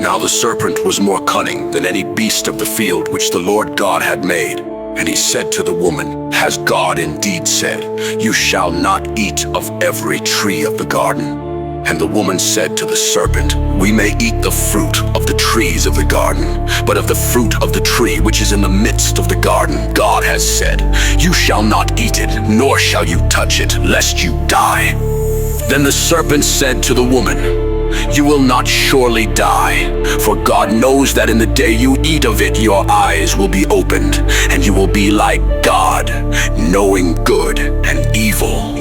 Now the serpent was more cunning than any beast of the field which the Lord God had made. And he said to the woman, Has God indeed said, You shall not eat of every tree of the garden? And the woman said to the serpent, We may eat the fruit of the trees of the garden, but of the fruit of the tree which is in the midst of the garden, God has said, You shall not eat it, nor shall you touch it, lest you die. Then the serpent said to the woman, You will not surely die, for God knows that in the day you eat of it, your eyes will be opened, and you will be like God, knowing good and evil.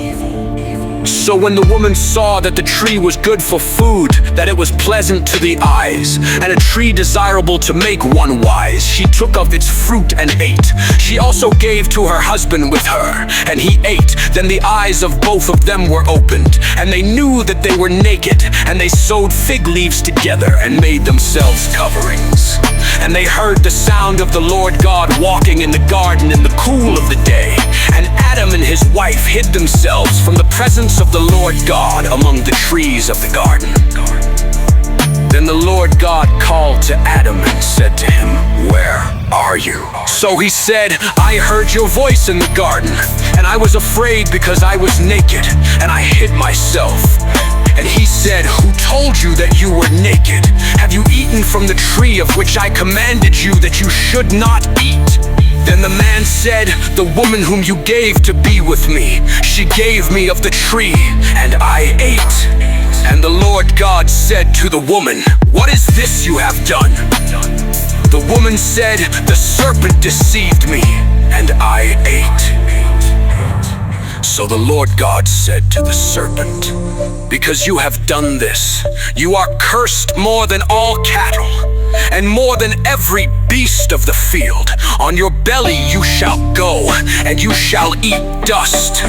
So when the woman saw that the tree was good for food, that it was pleasant to the eyes, and a tree desirable to make one wise, she took of its fruit and ate. She also gave to her husband with her, and he ate. Then the eyes of both of them were opened, and they knew that they were naked, and they sewed fig leaves together and made themselves coverings. And they heard the sound of the Lord God walking in the garden in the cool of the day. And Adam and his wife hid themselves from the presence of the Lord God among the trees of the garden. Then the Lord God called to Adam and said to him, Where are you? So he said, I heard your voice in the garden, and I was afraid because I was naked, and I hid myself. And he said, Who told you that you were naked? Have you eaten from the tree of which I commanded you that you should not eat? Then the man said, The woman whom you gave to be with me, she gave me of the tree, and I ate. And the Lord God said to the woman, What is this you have done? The woman said, The serpent deceived me, and I ate. So the Lord God said to the serpent, Because you have done this, you are cursed more than all cattle, and more than every beast of the field. On your belly you shall go, and you shall eat dust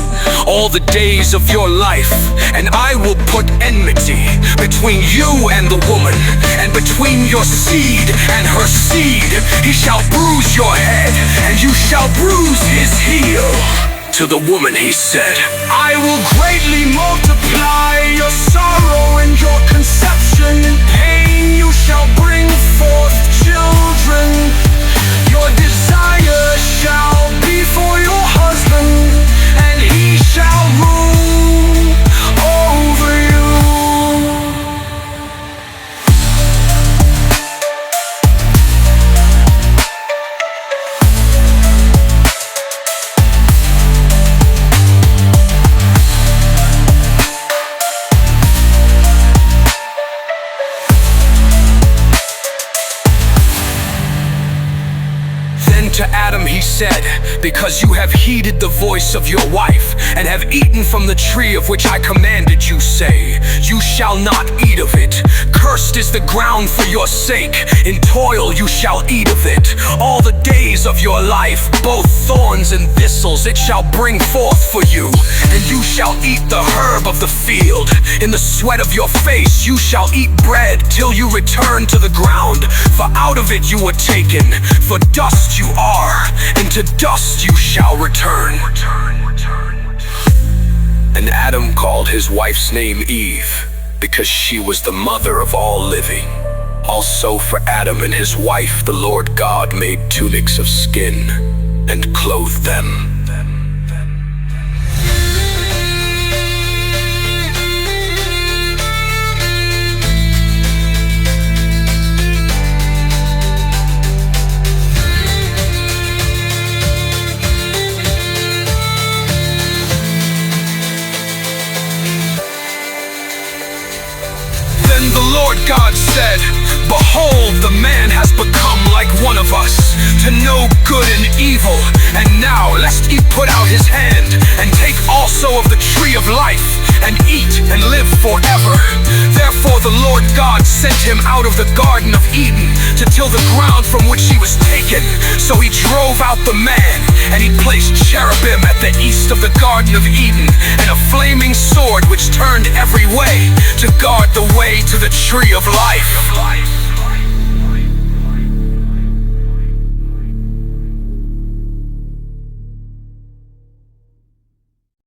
all the days of your life. And I will put enmity between you and the woman, and between your seed and her seed. He shall bruise your head, and you shall bruise his heel. To the woman he said, I will greatly multiply your sorrow and your conception. In pain you shall bring forth children. Your desire shall be for your husband, and he shall rule over you. To Adam he said, Because you have heeded the voice of your wife, and have eaten from the tree of which I commanded you, say, You shall not eat of it. Cursed is the ground for your sake. In toil you shall eat of it all the days of your life. Both thorns and thistles it shall bring forth for you. And you shall eat the herb of the field. In the sweat of your face you shall eat bread till you return to the ground. For out of it you were taken, for dust you are, and to dust you shall return. And Adam called his wife's name Eve, because she was the mother of all living. Also for Adam and his wife the Lord God made tunics of skin, and clothed them. Then the Lord God said, Behold, the man has become like one of us, to know good and evil. And now lest he put out his hand, and take also of the tree of life, and eat and live forever. Therefore the Lord God sent him out of the Garden of Eden, to till the ground from which he was taken. So he drove out the man, and he placed cherubim at the east of the Garden of Eden, and a flaming sword which turned every way, to guard the way to the tree of life.